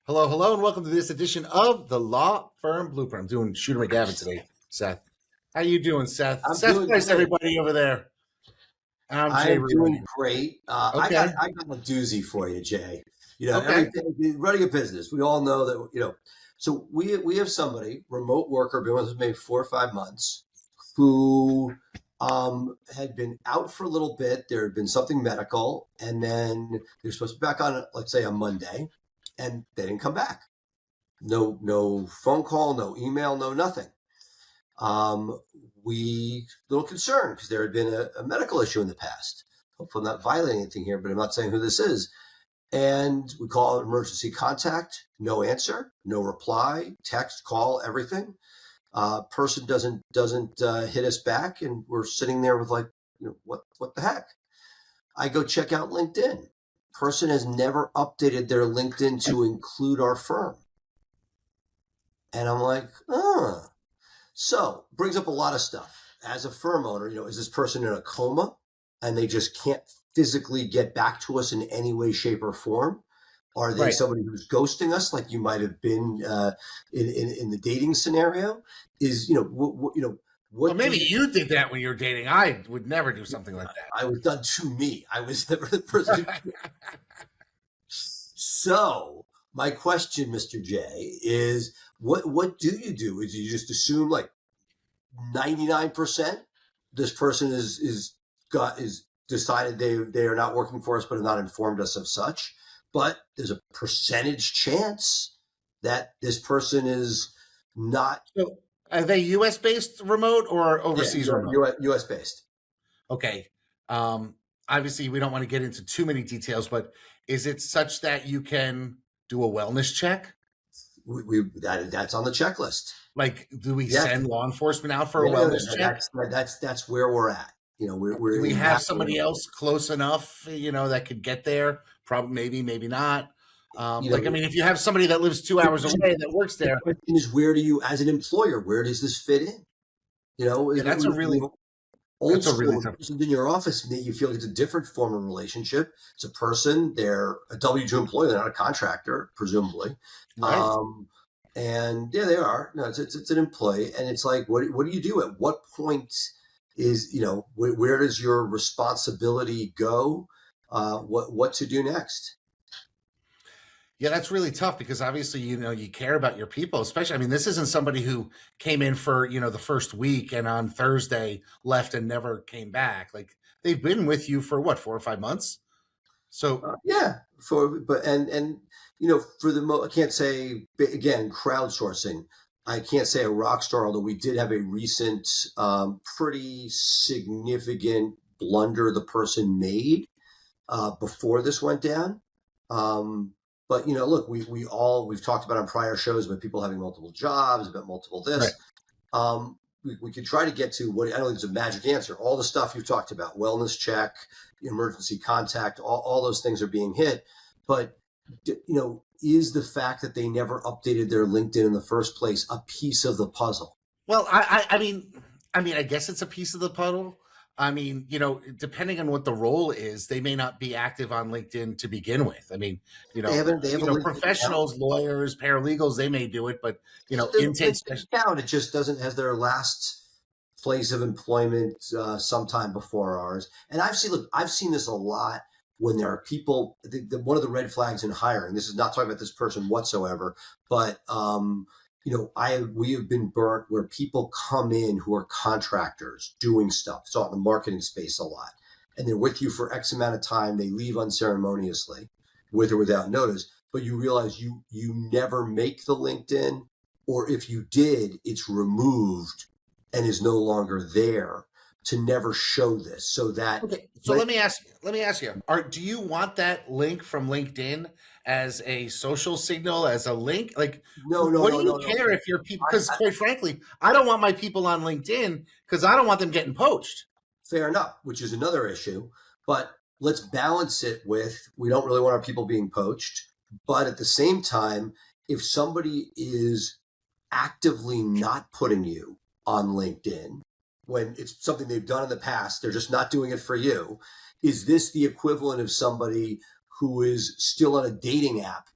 Hello, hello, and welcome to this edition of the Law Firm Blueprint. I'm doing Shooter McGavin today, Seth. How you doing, Seth? I'm Seth doing Price, great. everybody over there. I'm I Jay am doing Rudy. great. Okay, I got a doozy for you, Jay. okay. Everything running a business. We all know that. So we have somebody, remote worker, been with us maybe 4 or 5 months, who had been out for a little bit. There had been something medical, and then they're supposed to be back on, let's say, on Monday, and they didn't come back. No phone call, no email, no nothing. We a little concerned because there had been a medical issue in the past. Hopefully, I'm not violating anything here, but I'm not saying who this is. And we call emergency contact, no answer, no reply, text, call, everything. Person doesn't hit us back, and we're sitting there with what the heck? I go check out LinkedIn. Person has never updated their LinkedIn to include our firm, and I'm like, So brings up a lot of stuff. As a firm owner, is this person in a coma and they just can't physically get back to us in any way, shape, or form? Are they Right. somebody who's ghosting us, like you might have been in the dating scenario? Well, maybe you did that when you were dating. I would never do something like that. I was done to me. I was never the person. So my question, Mr. J, is what do you do? Is you just assume like 99% this person is decided they are not working for us, but have not informed us of such. But there's a percentage chance that this person is not. So, are they U.S. based remote or overseas remote? U.S. based. Okay. Obviously, we don't want to get into too many details, but is it such that you can do a wellness check? That's on the checklist. Like, do we Yeah. send law enforcement out for a wellness check? That's where we're at. Do we have somebody else close enough, that could get there? Probably, maybe not. I mean, if you have somebody that lives 2 hours away that works there, the question is, where do you, as an employer, where does this fit in? that's a really tough. In your office, you feel like it's a different form of relationship. It's a person. They're a W-2 employee. They're not a contractor, presumably. right? And yeah, they are. No, it's an employee, and it's like, what do you do? At what point is where does your responsibility go? What to do next? Yeah, that's really tough because obviously, you care about your people, especially. I mean, this isn't somebody who came in for, the first week and on Thursday left and never came back. Like, they've been with you for what, 4 or 5 months? So Yeah, for the I can't say, again, crowdsourcing. I can't say a rock star, although we did have a recent, pretty significant blunder the person made before this went down. But look, we've talked about on prior shows about people having multiple jobs, about multiple this. Right. We could try to get to what I don't think there's a magic answer. All the stuff you've talked about, wellness check, emergency contact, all those things are being hit. But is the fact that they never updated their LinkedIn in the first place a piece of the puzzle? Well, I mean, I guess it's a piece of the puzzle. I mean, depending on what the role is, they may not be active on LinkedIn to begin with. I mean, they have a professionals, lawyers, paralegals, they may do it, but intake account, it just doesn't has their last place of employment sometime before ours. And I've seen this a lot when there are people. One of the red flags in hiring. This is not talking about this person whatsoever, but we have been burnt where people come in who are contractors doing stuff. It's out in the marketing space a lot. And they're with you for X amount of time. They leave unceremoniously, with or without notice. But you realize you never make the LinkedIn, or if you did, it's removed and is no longer there to never show this. So that let me ask you, do you want that link from LinkedIn as a social signal, as a link? Like, what do you care if your people, because quite frankly, I don't want my people on LinkedIn because I don't want them getting poached. Fair enough, which is another issue. But let's balance it with, we don't really want our people being poached. But at the same time, if somebody is actively not putting you on LinkedIn, when it's something they've done in the past, they're just not doing it for you. Is this the equivalent of somebody who is still on a dating app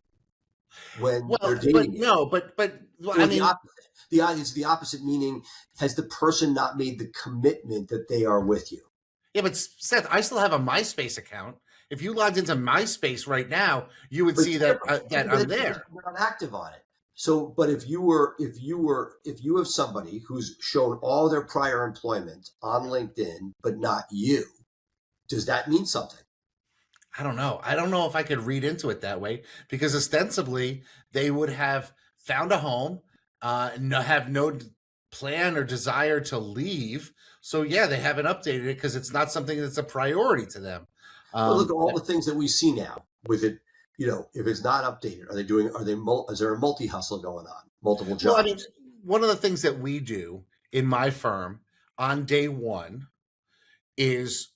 when they're Well, but dating you. no, but well, I Or the mean, opposite. It's the opposite, meaning has the person not made the commitment that they are with you? yeah, but Seth, I still have a MySpace account. If you logged into MySpace right now, you would But see yeah, that but I'm it's because there. you're not active on it. So, but if you have somebody who's shown all their prior employment on LinkedIn, but not you, does that mean something? I don't know. I don't know if I could read into it that way because ostensibly they would have found a home, have no plan or desire to leave. So yeah, they haven't updated it because it's not something that's a priority to them. But look at Um, all the things that we see now with it. If it's not updated, is there a multi hustle going on, multiple well, I mean, jobs? one of the things that we do in my firm on day one is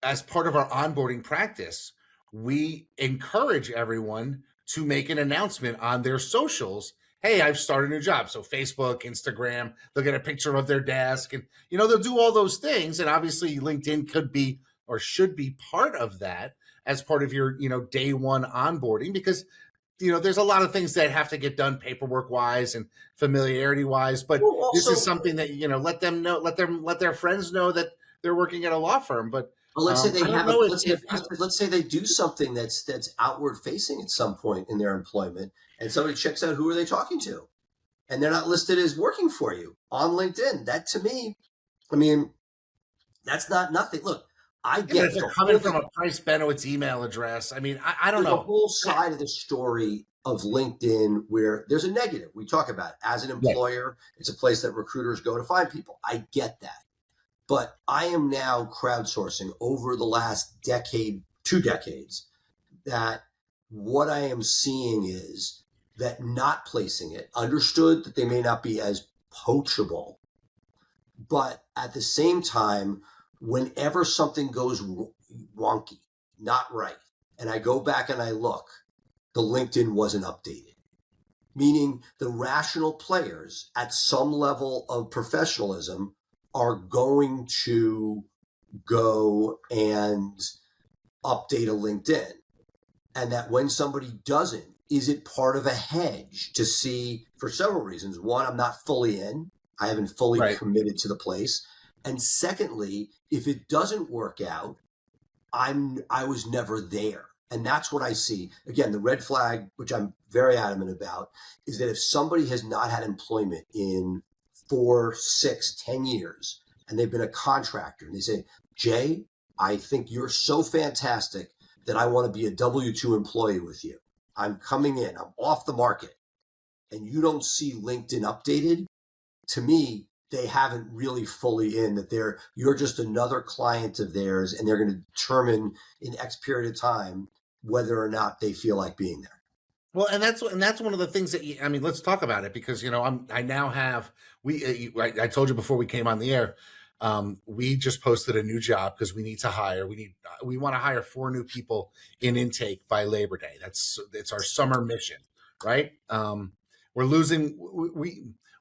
as part of our onboarding practice, we encourage everyone to make an announcement on their socials. Hey, I've started a new job. So Facebook, Instagram, they'll get a picture of their desk and they'll do all those things. And obviously LinkedIn could be or should be part of that as part of your, day one onboarding because there's a lot of things that have to get done paperwork wise and familiarity wise, but Well, this is also, something that let them know, let their friends know that they're working at a law firm. But let's say they I don't have a know let's say, if let's say they do something that's outward facing at some point in their employment, and somebody checks out who are they talking to, and they're not listed as working for you on LinkedIn. That to me, I mean, that's not nothing. Look, I yeah, but get if there's they're a coming whole from a Price Benowitz email address, I mean, I don't there's a know. whole side of the story of LinkedIn where there's a negative. We talk about it. As an Right. employer, it's a place that recruiters go to find people. I get that. But I am now crowdsourcing over the last decade, 2 decades, that what I am seeing is that not placing it, understood that they may not be as poachable, but at the same time, whenever something goes wonky, not right, and I go back and I look, the LinkedIn wasn't updated. Meaning the rational players at some level of professionalism are going to go and update a LinkedIn. And that when somebody doesn't, is it part of a hedge to see for several reasons? One, I'm not fully in, I haven't fully Right. committed to the place. And secondly, if it doesn't work out, I was never there. And that's what I see. Again, the red flag, which I'm very adamant about, is that if somebody has not had employment in 4, 6, 10 years, and they've been a contractor, and they say, Jay, I think you're so fantastic that I want to be a W-2 employee with you. I'm coming in, I'm off the market, and you don't see LinkedIn updated, to me, they haven't really fully in that you're just another client of theirs, and they're going to determine in X period of time whether or not they feel like being there. Well, and that's one of the things that I mean. Let's talk about it because I now have I told you before we came on the air. We just posted a new job because we need to hire. We want to hire 4 new people in intake by Labor Day. It's our summer mission, right? We're losing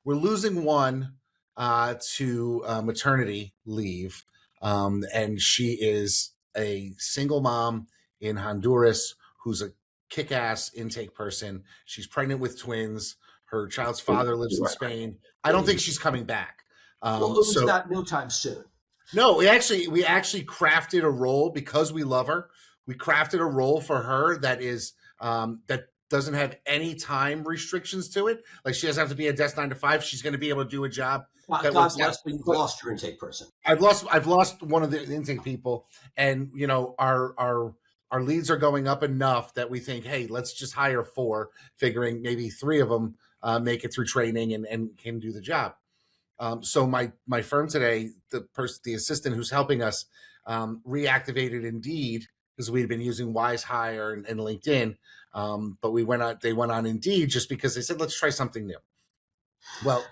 we're losing one to maternity leave, and she is a single mom in Honduras who's a kick-ass intake person. She's pregnant with twins. Her child's father lives in Right. Spain. I don't think she's coming back. Well, it was So not no time soon. no, we actually crafted a role because we love her. We crafted a role for her that doesn't have any time restrictions to it. Like she doesn't have to be a desk 9 to 5. She's going to be able to do a job that God works out. bless, but you've But lost your intake person. I've lost one of the intake people, and our leads are going up enough that we think, hey, let's just hire 4, figuring maybe 3 of them make it through training and can do the job. So my firm today, the assistant who's helping us, reactivated Indeed because we'd been using Wise Hire and LinkedIn, but they went on Indeed just because they said let's try something new. Well,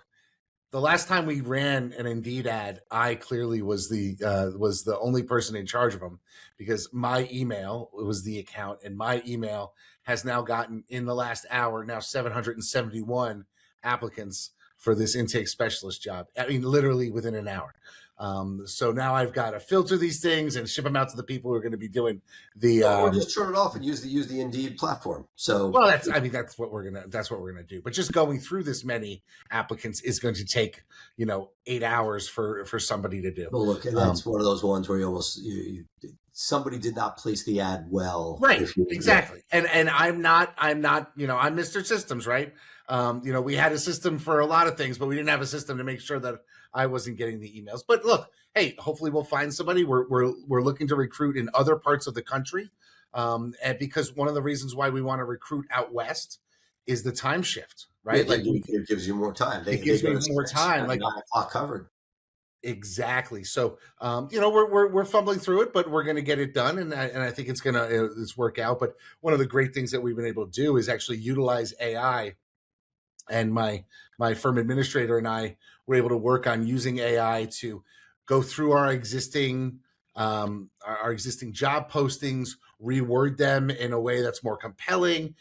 the last time we ran an Indeed ad, I clearly was the only person in charge of them because my email was the account, and my email has now gotten in the last hour now 771 applicants for this intake specialist job. I mean, literally within an hour. So now I've got to filter these things and ship them out to the people who are going to be doing the. Or just turn it off and use the Indeed platform. So Well, that's what we're gonna do. But just going through this many applicants is going to take 8 hours for somebody to do. well, look, and that's one of those ones where you almost somebody did not place the ad well. Right, exactly. And I'm not, I'm Mr. Systems, right? We had a system for a lot of things, but we didn't have a system to make sure that I wasn't getting the emails. But look, hey, hopefully we'll find somebody. We're looking to recruit in other parts of the country, and because one of the reasons why we want to recruit out west is the time shift, right? Yeah, it gives you more time. It gives me more time, like 9 o'clock covered. Exactly. So, we're fumbling through it, but we're going to get it done, and I think it's work out. But one of the great things that we've been able to do is actually utilize AI, and my firm administrator and I were able to work on using AI to go through our existing job postings, reword them in a way that's more compelling,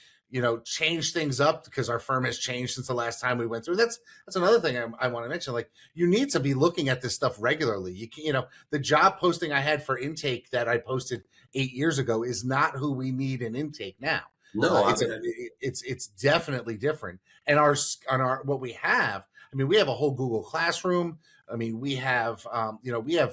change things up because our firm has changed since the last time we went through. That's another thing I want to mention. Like, you need to be looking at this stuff regularly. You can, the job posting I had for intake that I posted 8 years ago is not who we need in intake now. No, it's definitely different. And what we have, we have a whole Google Classroom. We have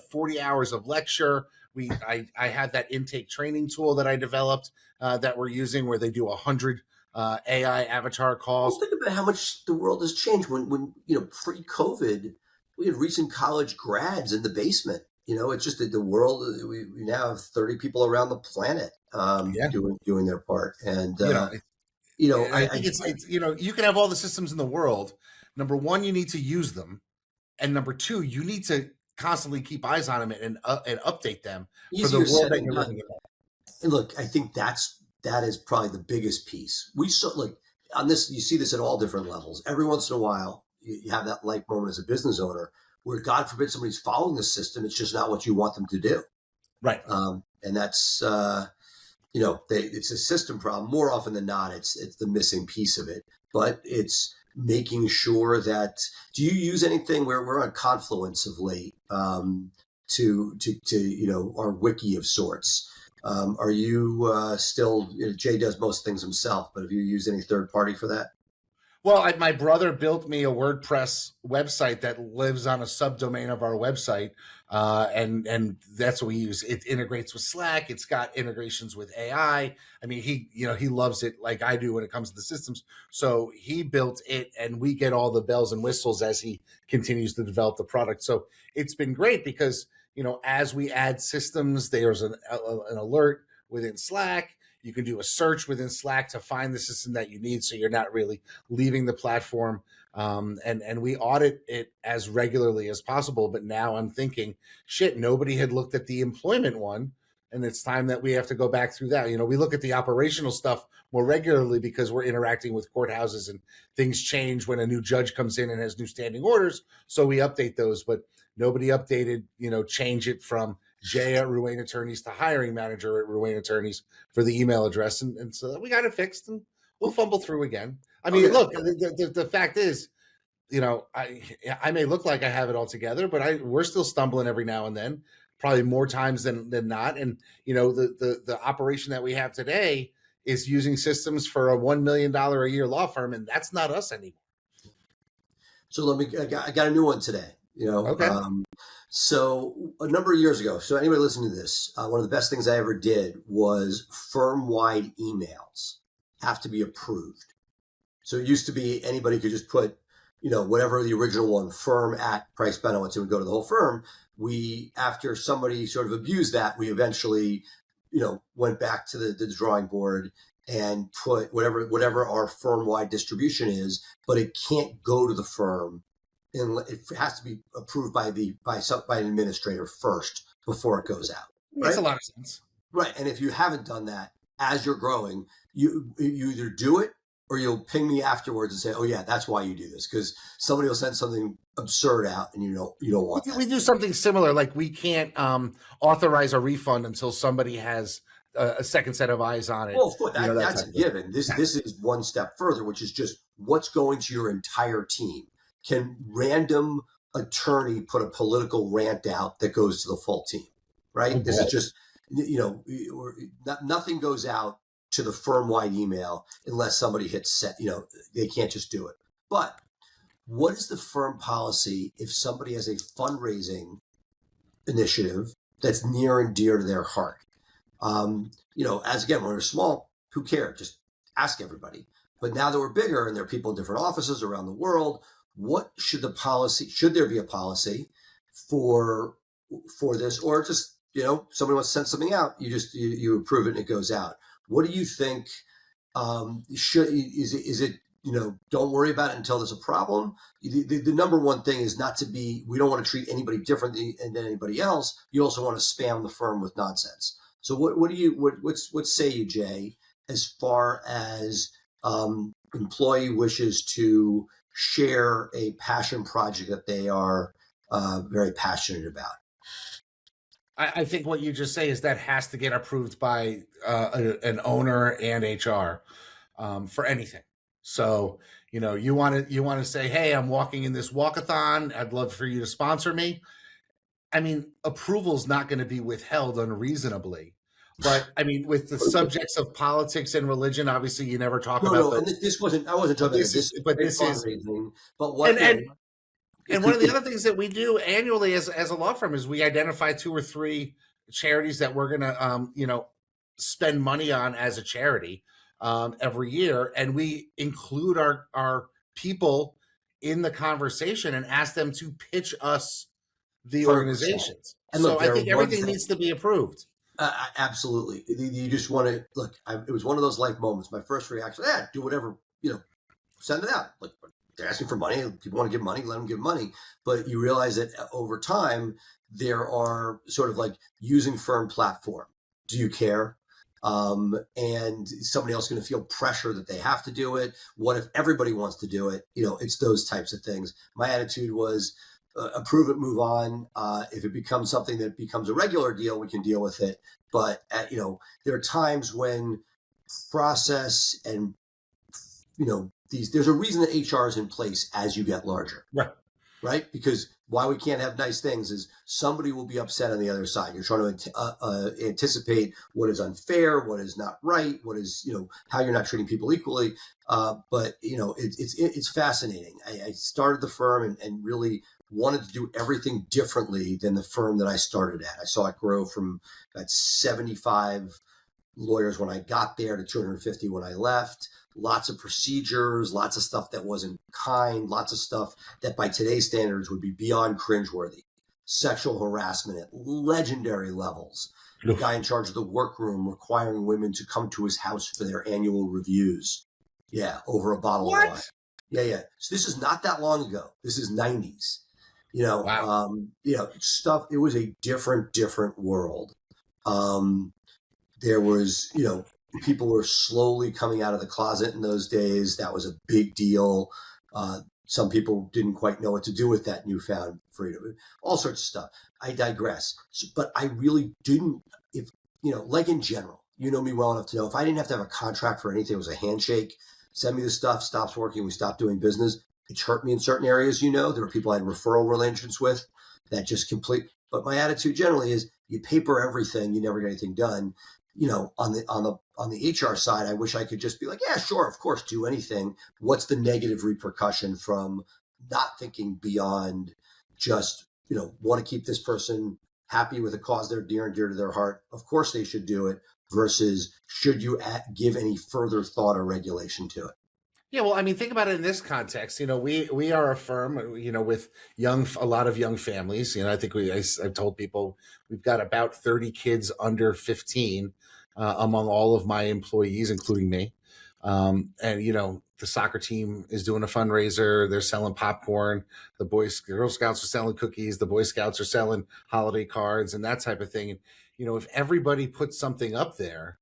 40 hours of lecture. I had that intake training tool that I developed that we're using, where they do 100 AI avatar calls. Well, think about how much the world has changed. When pre-COVID, we had recent college grads in the basement. It's just that the world. We now have 30 people around the planet doing their part, and I think it's you can have all the systems in the world. Number one, you need to use them, and number two, you need to constantly keep eyes on them and update them for the world that you're living in. And look, I think that is probably the biggest piece. We saw, like, on this, you see this at all different levels. Every once in a while, you have that light moment as a business owner where, God forbid, somebody's following the system. It's just not what you want them to do. Right. And that's, it's a system problem. More often than not, it's the missing piece of it. But it's making sure that, do you use anything where we're on Confluence of late to our wiki of sorts? Are you still, Jay does most things himself, but have you used any third party for that? Well, my brother built me a WordPress website that lives on a subdomain of our website, and that's what we use. It integrates with Slack. It's got integrations with AI. He loves it like I do when it comes to the systems. So he built it, and we get all the bells and whistles as he continues to develop the product. So it's been great because as we add systems, there's an alert within Slack. You can do a search within Slack to find the system that you need, so you're not really leaving the platform. And we audit it as regularly as possible. But now I'm thinking, shit, nobody had looked at the employment one, and it's time that we have to go back through that. We look at the operational stuff more regularly because we're interacting with courthouses and things change when a new judge comes in and has new standing orders. So we update those, but nobody updated, change it from Jay at Ruane Attorneys to hiring manager at Ruane Attorneys for the email address. And so we got it fixed, and we'll fumble through again. Look, the fact is, I may look like I have it all together, but we're still stumbling every now and then, probably more times than not. And, the operation that we have today is using systems for a $1 million a year law firm, and that's not us anymore. So I got a new one today. Okay. So a number of years ago, so anybody listening to this, one of the best things I ever did was firm-wide emails have to be approved. So it used to be anybody could just put, whatever the original one, firm at Price Benowitz, it would go to the whole firm. After somebody sort of abused that, we eventually, went back to the drawing board and put whatever our firm-wide distribution is, but it can't go to the firm. It has to be approved by an administrator first before it goes out. Right? Makes a lot of sense. Right. And if you haven't done that, as you're growing, you either do it or you'll ping me afterwards and say, oh yeah, that's why you do this, because somebody will send something absurd out and you don't want that. We do something similar. Like, we can't authorize a refund until somebody has a second set of eyes on it. Well, of course, that's a given. This is one step further, which is just what's going to your entire team. Can random attorney put a political rant out that goes to the full team, right? Oh This is boy. just, nothing goes out to the firm-wide email unless somebody hits set. They can't just do it. But what is the firm policy if somebody has a fundraising initiative that's near and dear to their heart? As again, when we're small, who cares? Just ask everybody. But now that we're bigger and there are people in different offices around the world, what should the policy? Should there be a policy for this, or just somebody wants to send something out, you approve it and it goes out? What do you think? Is it don't worry about it until there's a problem? The number one thing is not to be. We don't want to treat anybody differently than anybody else. You also want to spam the firm with nonsense. So what say you, Jay, as far as employee wishes to share a passion project that they are very passionate about? I think what you just say is that has to get approved by an owner and HR for anything. So you want to say, hey, I'm walking in this walkathon. I'd love for you to sponsor me. I mean, approval's not going to be withheld unreasonably. But I mean, with the subjects of politics and religion, obviously you never talk about and this wasn't. I wasn't talking about this. But this is fundraising. But what? And one of the other things that we do annually as a law firm is we identify 2 or 3 charities that we're going to, spend money on as a charity every year. And we include our people in the conversation and ask them to pitch us the 100%. organizations. And so I think everything needs to be approved. Absolutely. You just want to look. It was one of those life moments. My first reaction, do whatever, send it out. Like, they're asking for money. People want to give money, let them give money. But you realize that over time, there are sort of like using firm platform. Do you care? And somebody else is going to feel pressure that they have to do it. What if everybody wants to do it? It's those types of things. My attitude was approve it, move on. If it becomes something that becomes a regular deal, we can deal with it. But, there are times when process and, there's a reason that HR is in place as you get larger. Right? Because why we can't have nice things is somebody will be upset on the other side. You're trying to anticipate what is unfair, what is not right, what is, how you're not treating people equally. But it's fascinating. I started the firm and really wanted to do everything differently than the firm that I started at. I saw it grow from at 75 lawyers when I got there to 250 when I left. Lots of procedures, lots of stuff that wasn't kind, lots of stuff that by today's standards would be beyond cringeworthy. Sexual harassment at legendary levels. The guy in charge of the workroom requiring women to come to his house for their annual reviews. Yeah, over a bottle of wine. Yeah. So this is not that long ago. This is 90s. Wow. Stuff. It was a different world. There was, people were slowly coming out of the closet in those days. That was a big deal. Some people didn't quite know what to do with that newfound freedom. All sorts of stuff. I digress. But I really didn't, like in general, you know me well enough to know if I didn't have to have a contract for anything, it was a handshake. Send me the stuff, stops working, we stop doing business. It's hurt me in certain areas, there were people I had referral relations with that just but my attitude generally is you paper everything, you never get anything done. On the HR side, I wish I could just be like, yeah, sure, of course, do anything. What's the negative repercussion from not thinking beyond just, want to keep this person happy with a cause they're near and dear to their heart? Of course they should do it, versus should you give any further thought or regulation to it? Yeah, well, I mean, think about it in this context. We are a firm, with a lot of young families. I think I've told people we've got about 30 kids under 15 among all of my employees, including me. And the soccer team is doing a fundraiser. They're selling popcorn. The Girl Scouts are selling cookies. The Boy Scouts are selling holiday cards and that type of thing. And if everybody puts something up there,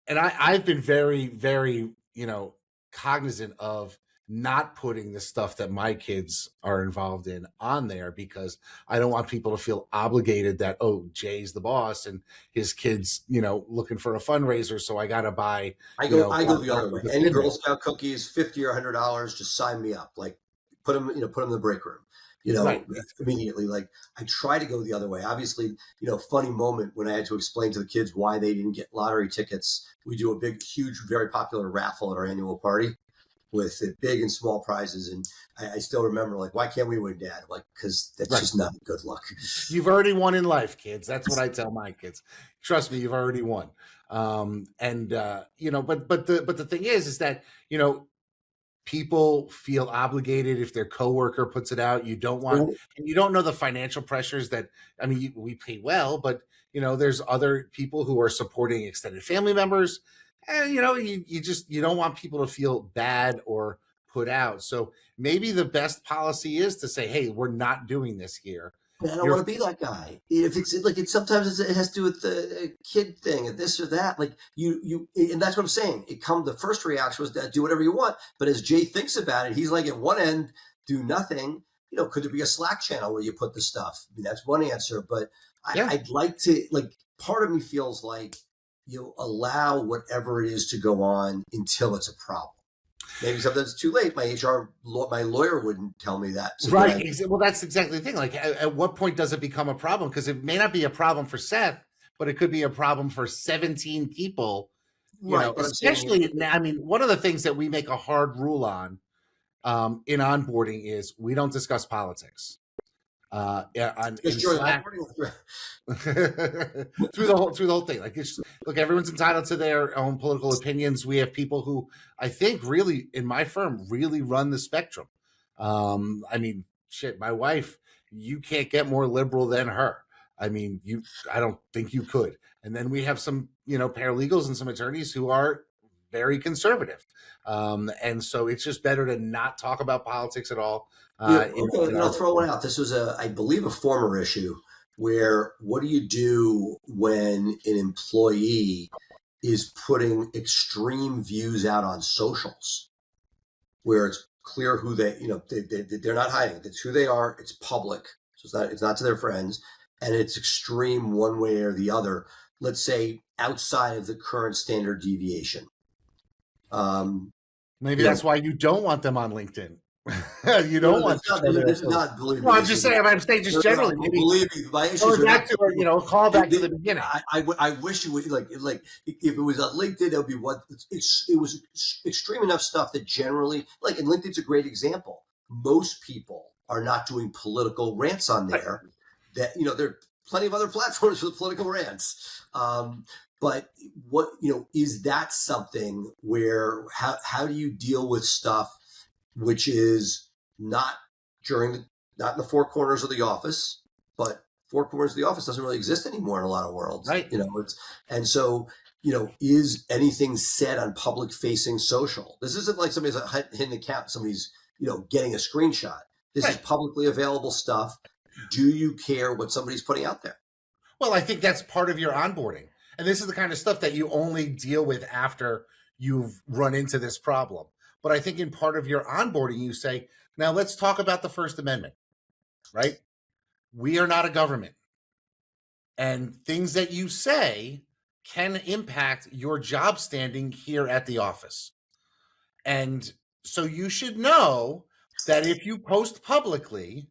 and I've been very, very, cognizant of not putting the stuff that my kids are involved in on there, because I don't want people to feel obligated that, oh, Jay's the boss and his kid's, looking for a fundraiser. So I got to buy. I go the other way. Any Girl Scout cookies, $50 or $100, just sign me up. Like put them in the break room. Right. immediately. Like I try to go the other way. Obviously, funny moment when I had to explain to the kids why they didn't get lottery tickets. We do a big, huge, very popular raffle at our annual party with big and small prizes. And I still remember, like, why can't we win, Dad? Like, because that's Right. just not good luck. You've already won in life, kids. That's what I tell my kids. Trust me, you've already won. But the thing is that, people feel obligated if their coworker puts it out. You don't want, and you don't know the financial pressures that, I mean, we pay well, but there's other people who are supporting extended family members, and you don't want people to feel bad or put out. So maybe the best policy is to say, hey, we're not doing this here. I don't want to be that guy. If it's like sometimes it has to do with the kid thing and this or that. Like and that's what I'm saying. The first reaction was that do whatever you want. But as Jay thinks about it, he's like at one end, do nothing. Could there be a Slack channel where you put the stuff? I mean, that's one answer. But I'd like to, like, part of me feels like you'll allow whatever it is to go on until it's a problem. Maybe sometimes it's too late. My lawyer wouldn't tell me that. So right. Well, that's exactly the thing. Like, at what point does it become a problem? Because it may not be a problem for Seth, but it could be a problem for 17 people. Right. Especially, I mean, one of the things that we make a hard rule on in onboarding is we don't discuss politics. In Slack, through the whole thing. Like, look, everyone's entitled to their own political opinions. We have people who I think really, in my firm, really run the spectrum. I mean, shit, my wife, you can't get more liberal than her. I mean, I don't think you could. And then we have some, paralegals and some attorneys who are very conservative. And so it's just better to not talk about politics at all. I'll throw one out. This was I believe, a former issue where what do you do when an employee is putting extreme views out on socials, where it's clear who they're not hiding. It's who they are. It's public. So it's not to their friends, and it's extreme one way or the other. Let's say outside of the current standard deviation. Maybe that's why you don't want them on LinkedIn. You don't want. This is not. Believe me. No, I'm just saying. I'm saying just generally. Believe me, my issues are back to call back to the beginning. I wish it would like if it was on LinkedIn, it would be what it was extreme enough stuff that generally, like, and LinkedIn's a great example. Most people are not doing political rants on there. That there are plenty of other platforms with political rants. But what is that something where how do you deal with stuff which is not in the four corners of the office, but four corners of the office doesn't really exist anymore in a lot of worlds, right? Is anything said on public facing social? This isn't like somebody's hitting the count, somebody's getting a screenshot. This is publicly available stuff. Do you care what somebody's putting out there? Well, I think that's part of your onboarding. And this is the kind of stuff that you only deal with after you've run into this problem. But I think in part of your onboarding, you say, now let's talk about the First Amendment, right? We are not a government. And things that you say can impact your job standing here at the office. And so you should know that if you post publicly,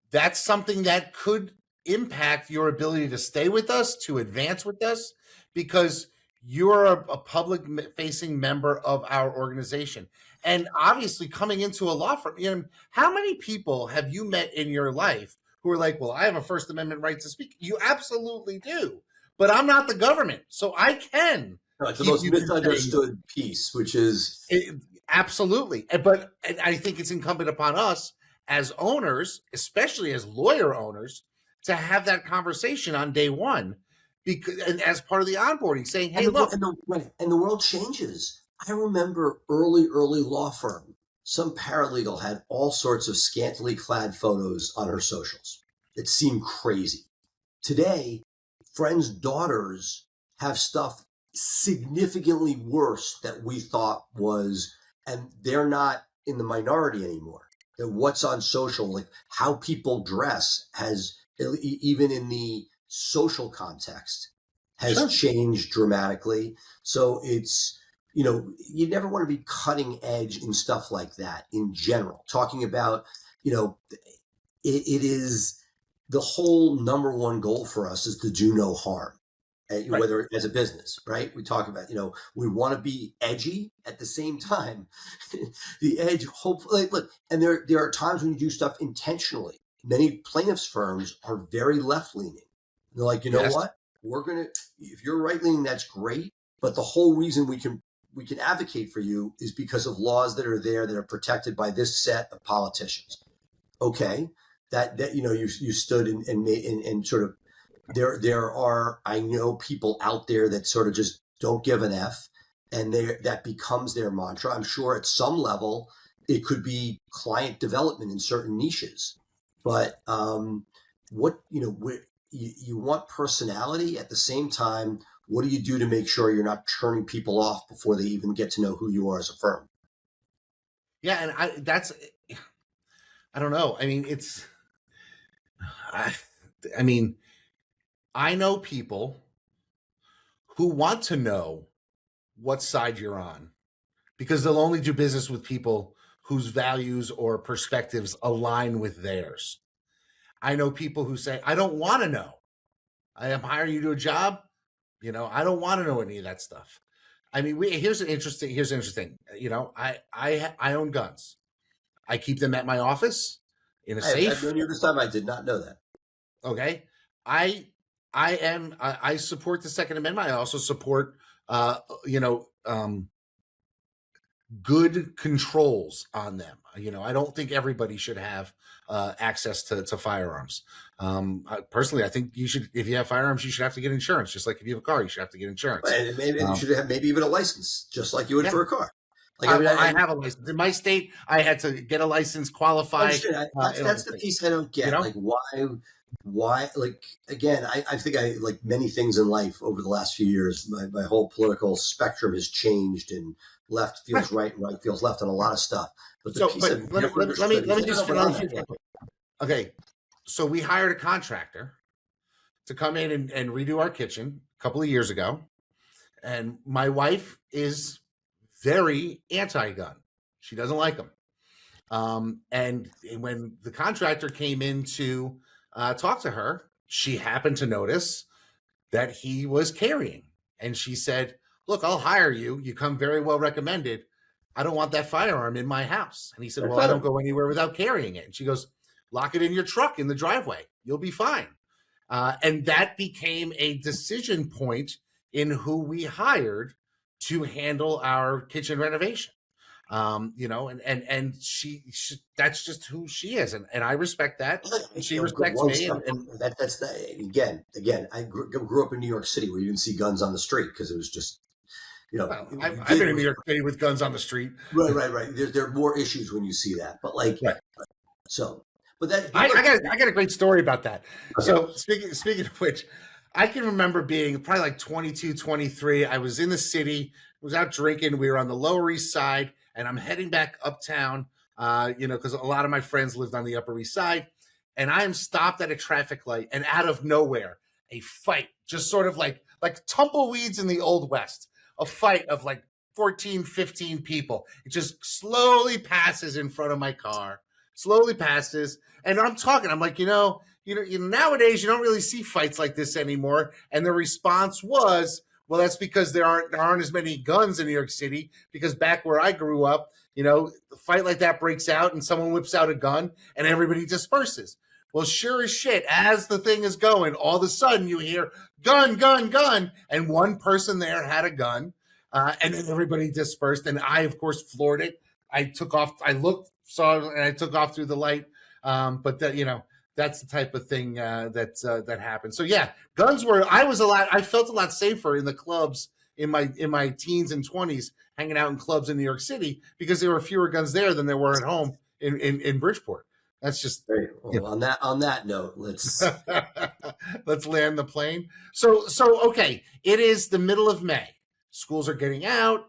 that's something that could impact your ability to stay with us, to advance with us, because you're a public facing member of our organization. And obviously coming into a law firm, how many people have you met in your life who are like, well, I have a First Amendment right to speak? You absolutely do. But I'm not the government, so I can. No, it's the most misunderstood piece, which is... Absolutely. But I think it's incumbent upon us as owners, especially as lawyer owners, to have that conversation on day one, because and as part of the onboarding, saying, "Hey, look," and the world changes. I remember early law firm. Some paralegal had all sorts of scantily clad photos on her socials. It seemed crazy. Today, friends' daughters have stuff significantly worse that we thought was, and they're not in the minority anymore. That what's on social, like how people dress, has, even in the social context, has changed dramatically. So it's, you never want to be cutting edge in stuff like that in general. Talking about, it is the whole number one goal for us is to do no harm. Right. Whether as a business, right? We talk about, we want to be edgy at the same time. The edge, hopefully, look, and there are times when you do stuff intentionally. Many plaintiffs' firms are very left leaning. They're like, you know Yes. what? If you're right leaning, that's great. But the whole reason we can advocate for you is because of laws that are there that are protected by this set of politicians. Okay, that you stood and sort of there are, I know, people out there that sort of just don't give an F, and that becomes their mantra. I'm sure at some level it could be client development in certain niches, but you want personality at the same time. What do you do to make sure you're not turning people off before they even get to know who you are as a firm? Yeah, and I don't know. I mean, I, I mean, I know people who want to know what side you're on because they'll only do business with people whose values or perspectives align with theirs. I know people who say, I don't want to know. I am hiring you to a job. I don't want to know any of that stuff. I mean, here's interesting. I own guns. I keep them at my office in a I've safe. known you this time. I did not know that. Okay. I I support the Second Amendment. I also support uh you know um good controls on them. I don't think everybody should have access to firearms. Personally, I think you should, if you have firearms, you should have to get insurance. Just like if you have a car, you should have to get insurance. And maybe you Um, should have maybe even a license, just like you would yeah, for a car. Like, I mean, well, I have a license in my state. I had to get a license, qualify, understand. and all That's the the things. piece I don't You get. know, Like, why? Like, again, I think like many things in life over the last few years, my whole political spectrum has changed, and left right. feels right, and right feels left on a lot of stuff. But the So, piece but I've let me never let me let me understood let is, me just but let on me that, finish yeah. my point. Okay, so we hired a contractor to come in and redo our kitchen a couple of years ago, and my wife is very anti-gun. She doesn't like them. And when the contractor came in to talk to her, she happened to notice that he was carrying. And she said, Look, I'll hire you. You come very well recommended. I don't want that firearm in my house. And he said, That's Well, I don't not go anywhere without carrying it. And she goes, Lock it in your truck in the driveway. You'll be fine. And that became a decision point in who we hired to handle our kitchen renovation. And she that's just who she is, and I respect that, and she Go respects one me, step. and That's the again. I grew up in New York City, where you didn't see guns on the street because it was just, well, you I've did. been It in New was York City with guns on the street. right. There are more issues when you see that, but like, Right. so, but I look, got a great story about that. okay. So speaking of which, I can remember being probably like 22, 23. I was in the city, was out drinking. We were on the Lower East Side, and I'm heading back uptown. Because a lot of my friends lived on the Upper East Side, and I am stopped at a traffic light, and out of nowhere, a fight, just sort of like tumbleweeds in the Old West, a fight of like 14, 15 people. It just slowly passes in front of my car, slowly passes, and I'm like, nowadays you don't really see fights like this anymore. And the response was, well, that's because there aren't as many guns in New York City. Because back where I grew up, a fight like that breaks out and someone whips out a gun and everybody disperses. Well, sure as shit, as the thing is going, all of a sudden you hear gun, gun, gun, and one person there had a gun, and then everybody dispersed. And I, of course, floored it. I took off. I looked, saw, and I took off through the light. But that's the type of thing that happened. So yeah, guns were. I felt a lot safer in the clubs in my teens and 20s, hanging out in clubs in New York City because there were fewer guns there than there were at home in Bridgeport. That's just Great. you Well, on that note, let's. know. Let's land the plane. So okay, it is the middle of May. Schools are getting out.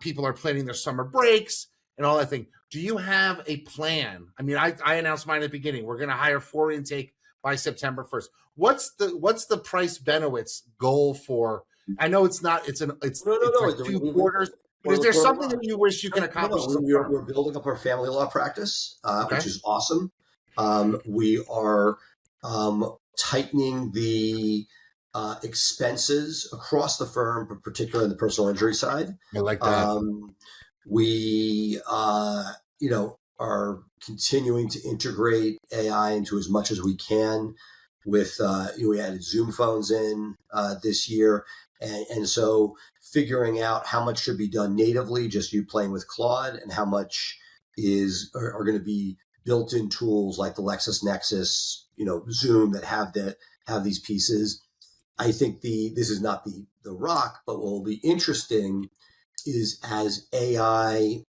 People are planning their summer breaks and all that thing. Do you have a plan? I mean, I announced mine at the beginning. We're going to hire 4 intake by September 1st. What's the Price Benowitz goal for? I know it's not. It's No. like 2 quarters. But is there something that you wish you can accomplish as a We're firm? building up our family law practice, Okay. which is awesome. We are tightening the expenses across the firm, but particularly on the personal injury side. I like that. We, are continuing to integrate AI into as much as we can. With we added Zoom phones in this year, and so figuring out how much should be done natively, just you playing with Claude, and how much are going to be built-in tools like the LexisNexis, Zoom that have these pieces. I think this is not the rock, but what will be interesting is as AI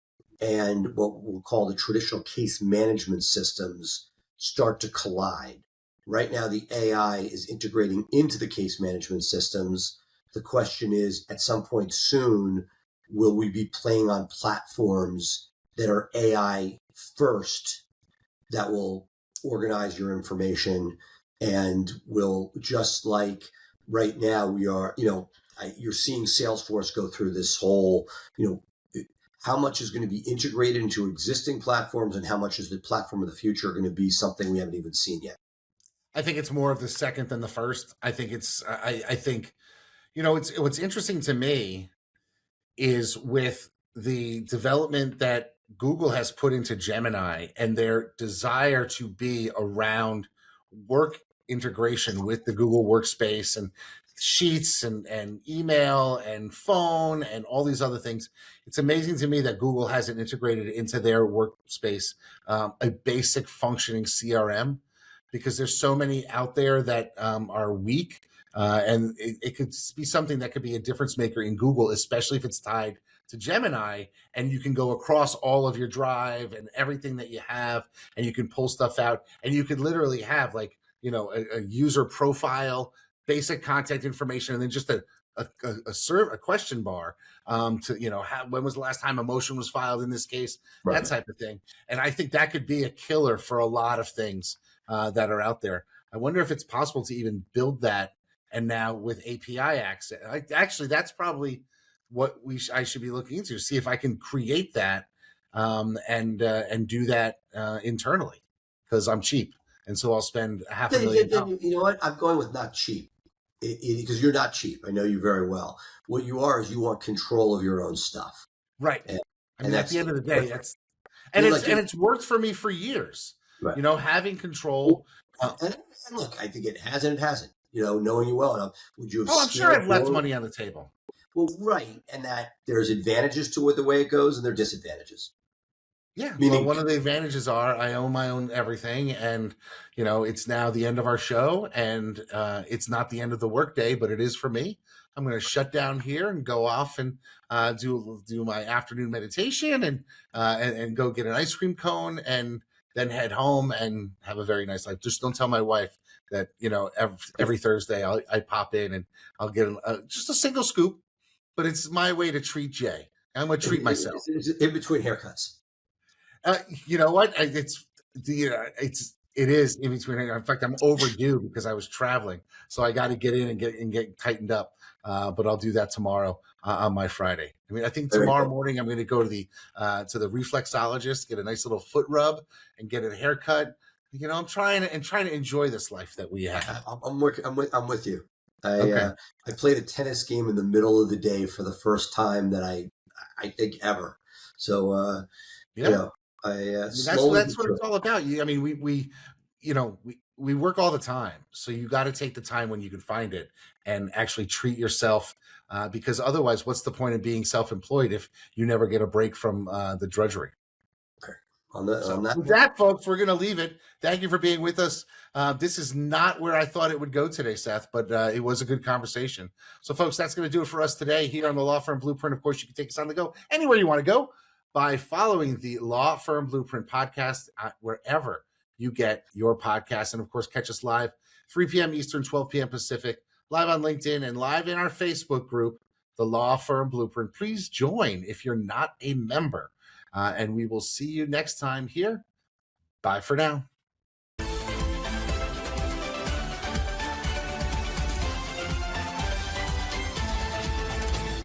and what we'll call the traditional case management systems start to collide. Right now, the AI is integrating into the case management systems. The question is, at some point soon, will we be playing on platforms that are AI first, that will organize your information and will, just like right now we are, you're seeing Salesforce go through this whole, how much is going to be integrated into existing platforms and how much is the platform of the future going to be something we haven't even seen yet. I think it's more of the second than the first. I think I think, it's what's interesting to me is with the development that Google has put into Gemini and their desire to be around work integration with the Google Workspace and Sheets and email and phone and all these other things. It's amazing to me that Google hasn't integrated into their workspace a basic functioning CRM, because there's so many out there that are weak. And it could be something that could be a difference maker in Google, especially if it's tied to Gemini, and you can go across all of your drive and everything that you have, and you can pull stuff out, and you could literally have like, a user profile, basic contact information, and then just a question bar to, when was the last time a motion was filed in this case, Right. that type of thing. And I think that could be a killer for a lot of things that are out there. I wonder if it's possible to even build that. And now with API access, actually, that's probably what I should be looking into. See if I can create that and do that internally, because I'm cheap, and so I'll spend $500,000. You know what? I'm going with not cheap, because you're not cheap. I know you very well. What you are is you want control of your own stuff, Right. and, I mean, at that's the end of the day, different. that's and You're like it's worked for me for years. right. Having control. And look, I think it has and it hasn't. Knowing you well enough, would you have? I'm sure I've left money on the table. Well, right, and that there's advantages to it the way it goes, and there are disadvantages. Yeah. Meaning, Well, one of the advantages are I own my own everything, and it's now the end of our show, and it's not the end of the workday, but it is for me. I'm going to shut down here and go off and do my afternoon meditation and go get an ice cream cone and then head home and have a very nice life. Just don't tell my wife that every Thursday I pop in and I'll get just a single scoop, but it's my way to treat Jay. I'm going to treat myself. It's in between haircuts. You know what? It is in between. In fact, I'm overdue because I was traveling, so I got to get in and get tightened up. But I'll do that tomorrow on my Friday. I mean, I think tomorrow morning I'm going to go to the reflexologist, get a nice little foot rub, and get a haircut. I'm trying to enjoy this life that we have. I'm with you. I played a tennis game in the middle of the day for the first time that I think ever. So that's what it's all about. I mean, we work all the time, so you got to take the time when you can find it and actually treat yourself, because otherwise, what's the point of being self-employed if you never get a break from the drudgery? Okay. With that, folks, we're going to leave it. Thank you for being with us. This is not where I thought it would go today, Seth, but it was a good conversation. So, folks, that's going to do it for us today here on the Law Firm Blueprint. Of course, you can take us on the go anywhere you want to go by following the Law Firm Blueprint podcast wherever you get your podcast. And, of course, catch us live 3 p.m. Eastern, 12 p.m. Pacific, live on LinkedIn and live in our Facebook group, the Law Firm Blueprint. Please join if you're not a member. And we will see you next time here. Bye for now.